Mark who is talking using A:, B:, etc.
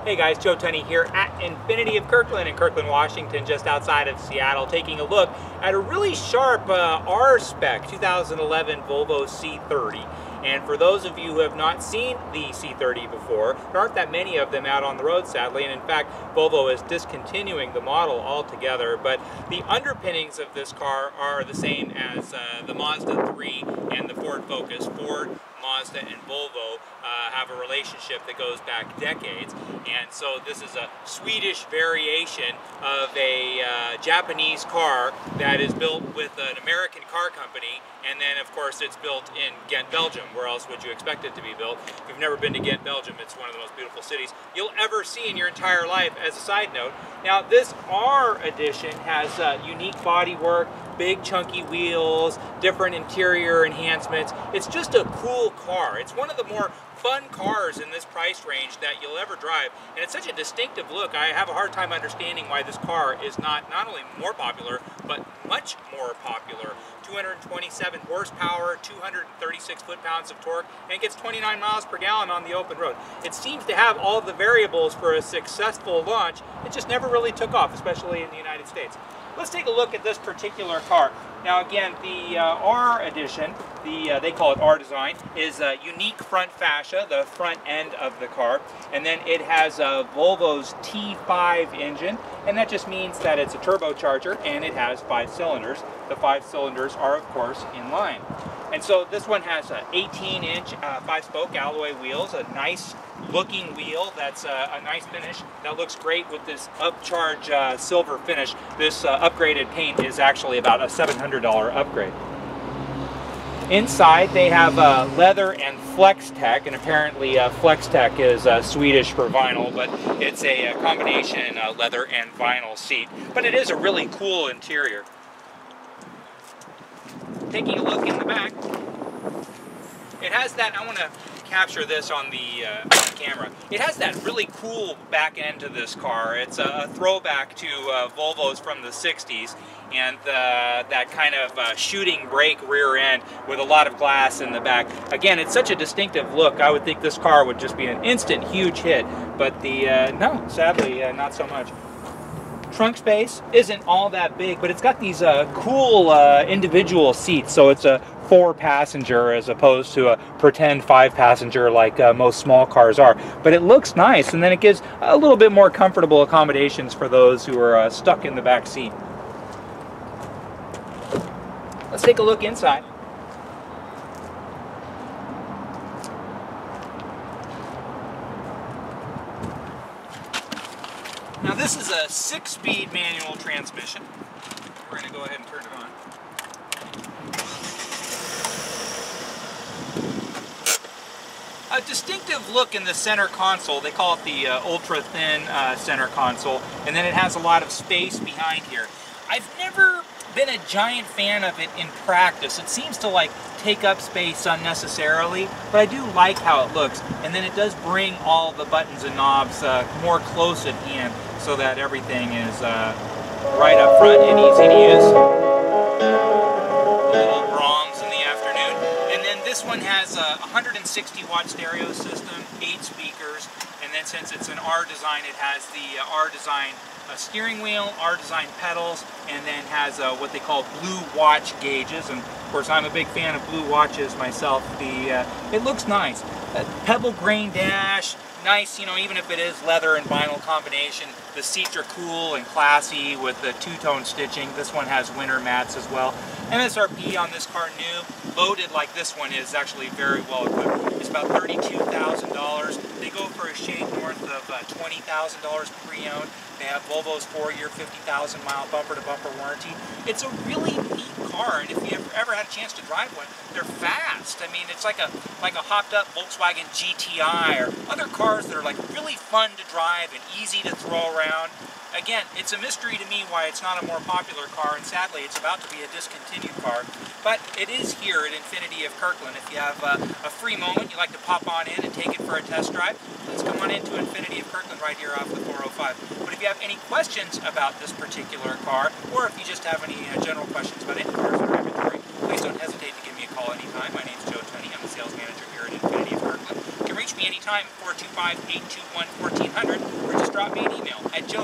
A: Hey guys, Joe Tunney here at Infiniti of Kirkland in Kirkland, Washington, just outside of Seattle, taking a look at a really sharp R-spec 2011 Volvo C30. And for those of you who have not seen the C30 before, there aren't that many of them out on the road, sadly, and in fact, Volvo is discontinuing the model altogether. But the underpinnings of this car are the same as the Mazda 3 and the Ford Focus. Ford, Mazda, and Volvo have a relationship that goes back decades, and so this is a Swedish variation of a Japanese car that is built with an American car company, and then of course it's built in Ghent, Belgium. Where else would you expect it to be built? If you've never been to Ghent, Belgium, it's one of the most beautiful cities you'll ever see in your entire life. As a side note, now this R edition has unique bodywork, big chunky wheels, different interior enhancements. It's just a cool car. It's one of the more fun cars in this price range that you'll ever drive, and it's such a distinctive look. I have a hard time understanding why this car is not only more popular, but much more popular. 227 horsepower, 236 foot-pounds of torque, and it gets 29 miles per gallon on the open road. It seems to have all the variables for a successful launch. It just never really took off, especially in the United States. Let's take a look at this particular car. Now again, the R edition, they call it R-design, is a unique front fascia, the front end of the car, and then it has a Volvo's T5 engine, and that just means that it's a turbocharger and it has 5 cylinders. The 5 cylinders are of course in line. And so this one has 18-inch 5-spoke alloy wheels, a nice looking wheel that's a nice finish that looks great with this upcharge silver finish. This upgraded paint is actually about a $700 upgrade. Inside they have leather and flex tech, and apparently flex tech is Swedish for vinyl, but it's a combination leather and vinyl seat. But it is a really cool interior. Taking a look in the back, it has that, I want to capture this on the camera, it has that really cool back end to this car. It's a throwback to Volvos from the 60s, and that kind of shooting brake rear end with a lot of glass in the back. Again, it's such a distinctive look. I would think this car would just be an instant huge hit, but no, sadly, not so much. Trunk space isn't all that big, but it's got these cool individual seats, so it's a 4-passenger as opposed to a pretend 5-passenger like most small cars are. But it looks nice, and then it gives a little bit more comfortable accommodations for those who are stuck in the back seat. Let's take a look inside. Now this is a 6-speed manual transmission. We're going to go ahead and turn it on. A distinctive look in the center console. They call it the ultra thin center console, and then it has a lot of space behind here. I've never been a giant fan of it in practice. It seems to like take up space unnecessarily, but I do like how it looks. And then it does bring all the buttons and knobs more close at hand, so that everything is right up front and easy to use. Little Brahms in the afternoon. And then this one has a 160-watt stereo system, 8 speakers, and then since it's an R-design, it has the R-design steering wheel, R-design pedals, and then has what they call blue watch gauges. And of course, I'm a big fan of blue watches myself. It looks nice. Pebble grain dash. Nice, you know, even if it is leather and vinyl combination, the seats are cool and classy with the two-tone stitching. This one has winter mats as well. MSRP on this car new, loaded like this one is, actually very well equipped. It's about $32,000. They go for a shade north of $20,000 pre-owned. They have Volvo's 4-year, 50,000-mile bumper-to-bumper warranty. It's a really neat car, and if you ever had a chance to drive one, they're fast. I mean, it's like a hopped-up Volkswagen GTI or other cars that are like really fun to drive and easy to throw around. Again, it's a mystery to me why it's not a more popular car, and sadly, it's about to be a discontinued car. But it is here at Infiniti of Kirkland. If you have a free moment, you'd like to pop on in and take it for a test drive, please come on into Infiniti of Kirkland right here off the 405. But if you have any questions about this particular car, or if you just have any general questions about any cars in our inventory, please don't hesitate to give me a call anytime. My name's Joe Tunney. I'm the sales manager here at Infiniti of Kirkland. You can reach reach me anytime at 425-821-1400 or just drop me an email at joe